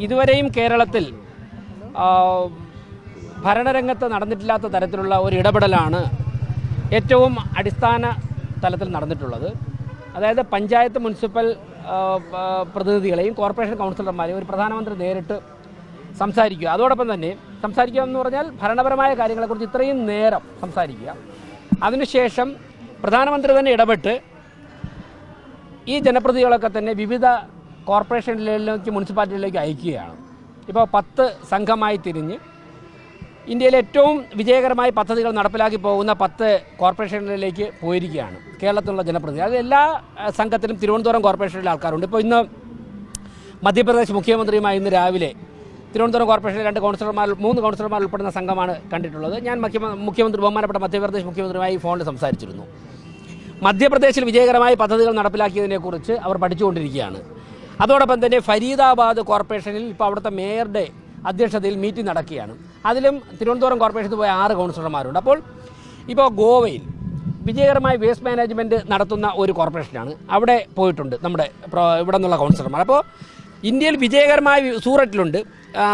ഇതുവരെയും കേരളത്തിൽ ഭരണരംഗത്ത് നടന്നിട്ടില്ലാത്ത തരത്തിലുള്ള ഒരു ഇടപെടലാണ് ഏറ്റവും അടിസ്ഥാന തലത്തിൽ നടന്നിട്ടുള്ളത്. അതായത് പഞ്ചായത്ത് മുനിസിപ്പൽ പ്രതിനിധികളെയും കോർപ്പറേഷൻ കൗൺസിലർമാരെയും ഒരു പ്രധാനമന്ത്രി നേരിട്ട് സംസാരിക്കുക. അതോടൊപ്പം തന്നെ സംസാരിക്കുക എന്ന് പറഞ്ഞാൽ ഭരണപരമായ കാര്യങ്ങളെക്കുറിച്ച് ഇത്രയും നേരം സംസാരിക്കുക. അതിനുശേഷം പ്രധാനമന്ത്രി തന്നെ ഇടപെട്ട് ഈ ജനപ്രതിനിധികളൊക്കെ തന്നെ വിവിധ കോർപ്പറേഷനിലേക്ക് മുനിസിപ്പാലിറ്റികളിലേക്ക് അയക്കുകയാണ്. ഇപ്പോൾ 10 സംഘമായി തിരിഞ്ഞ് ഇന്ത്യയിലെ ഏറ്റവും വിജയകരമായ പദ്ധതികൾ നടപ്പിലാക്കി പോകുന്ന 10 കോർപ്പറേഷനുകളിലേക്ക് പോയിരിക്കുകയാണ് കേരളത്തിലുള്ള ജനപ്രതിനിധി. അത് എല്ലാ സംഘത്തിലും തിരുവനന്തപുരം കോർപ്പറേഷനിലെ ആൾക്കാരുണ്ട്. ഇപ്പോൾ ഇന്ന് മധ്യപ്രദേശ് മുഖ്യമന്ത്രിയുമായി ഇന്ന് രാവിലെ തിരുവനന്തപുരം കോർപ്പറേഷനിലെ 3 കൗൺസിലർമാർ ഉൾപ്പെടുന്ന സംഘമാണ് കണ്ടിട്ടുള്ളത്. ഞാൻ ബഹുമാനപ്പെട്ട മധ്യപ്രദേശ് മുഖ്യമന്ത്രിയുമായി ഫോണിൽ സംസാരിച്ചിരുന്നു. മധ്യപ്രദേശിൽ വിജയകരമായ പദ്ധതികൾ നടപ്പിലാക്കിയതിനെക്കുറിച്ച് അവർ പഠിച്ചുകൊണ്ടിരിക്കുകയാണ്. അതോടൊപ്പം തന്നെ ഫരീദാബാദ് കോർപ്പറേഷനിൽ ഇപ്പോൾ അവിടുത്തെ മേയറുടെ അധ്യക്ഷതയിൽ മീറ്റിംഗ് നടക്കുകയാണ്. അതിലും തിരുവനന്തപുരം കോർപ്പറേഷനിൽ പോയ 6 കൗൺസിലർമാരുണ്ട്. അപ്പോൾ ഇപ്പോൾ ഗോവയിൽ വിജയകരമായ വേസ്റ്റ് മാനേജ്മെൻറ്റ് നടത്തുന്ന ഒരു കോർപ്പറേഷനാണ്, അവിടെ പോയിട്ടുണ്ട് നമ്മുടെ ഇവിടെ നിന്നുള്ള കൗൺസിലർമാർ. അപ്പോൾ ഇന്ത്യയിൽ വിജയകരമായ സൂററ്റിലുണ്ട്,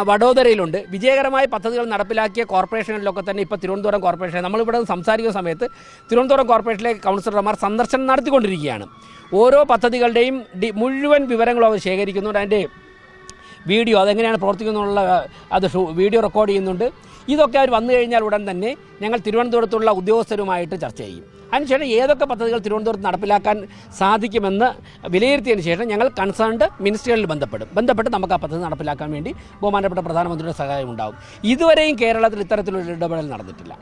വഡോദരയിലുണ്ട് വിജയകരമായ പദ്ധതികൾ നടപ്പിലാക്കിയ കോർപ്പറേഷനുകളിലൊക്കെ തന്നെ ഇപ്പോൾ തിരുവനന്തപുരം കോർപ്പറേഷൻ നമ്മളിവിടെ സംസാരിക്കുന്ന സമയത്ത് തിരുവനന്തപുരം കോർപ്പറേഷനിലെ കൗൺസിലർമാർ സന്ദർശനം നടത്തിക്കൊണ്ടിരിക്കുകയാണ്. ഓരോ പദ്ധതികളുടെയും മുഴുവൻ വിവരങ്ങളും അവർ ശേഖരിക്കുന്നുണ്ട്. അതിൻ്റെ വീഡിയോ അതെങ്ങനെയാണ് പ്രവർത്തിക്കുന്നതെന്നുള്ള വീഡിയോ റെക്കോർഡ് ചെയ്യുന്നുണ്ട്. ഇതൊക്കെ അവർ വന്നു കഴിഞ്ഞാൽ ഉടൻ തന്നെ ഞങ്ങൾ തിരുവനന്തപുരത്തുള്ള ഉദ്യോഗസ്ഥരുമായിട്ട് ചർച്ച ചെയ്യും. അതിനുശേഷം ഏതൊക്കെ പദ്ധതികൾ തിരുവനന്തപുരത്ത് നടപ്പിലാക്കാൻ സാധിക്കുമെന്ന് വിലയിരുത്തിയതിന് ശേഷം ഞങ്ങൾ കൺസേൺഡ് മിനിസ്ട്രികളിൽ ബന്ധപ്പെട്ട് നമുക്ക് ആ പദ്ധതി നടപ്പിലാക്കാൻ വേണ്ടി ബഹുമാനപ്പെട്ട പ്രധാനമന്ത്രിയുടെ സഹായം ഉണ്ടാകും. ഇതുവരെയും കേരളത്തിൽ ഇത്തരത്തിലൊരു ഇടപെടൽ നടന്നിട്ടില്ല.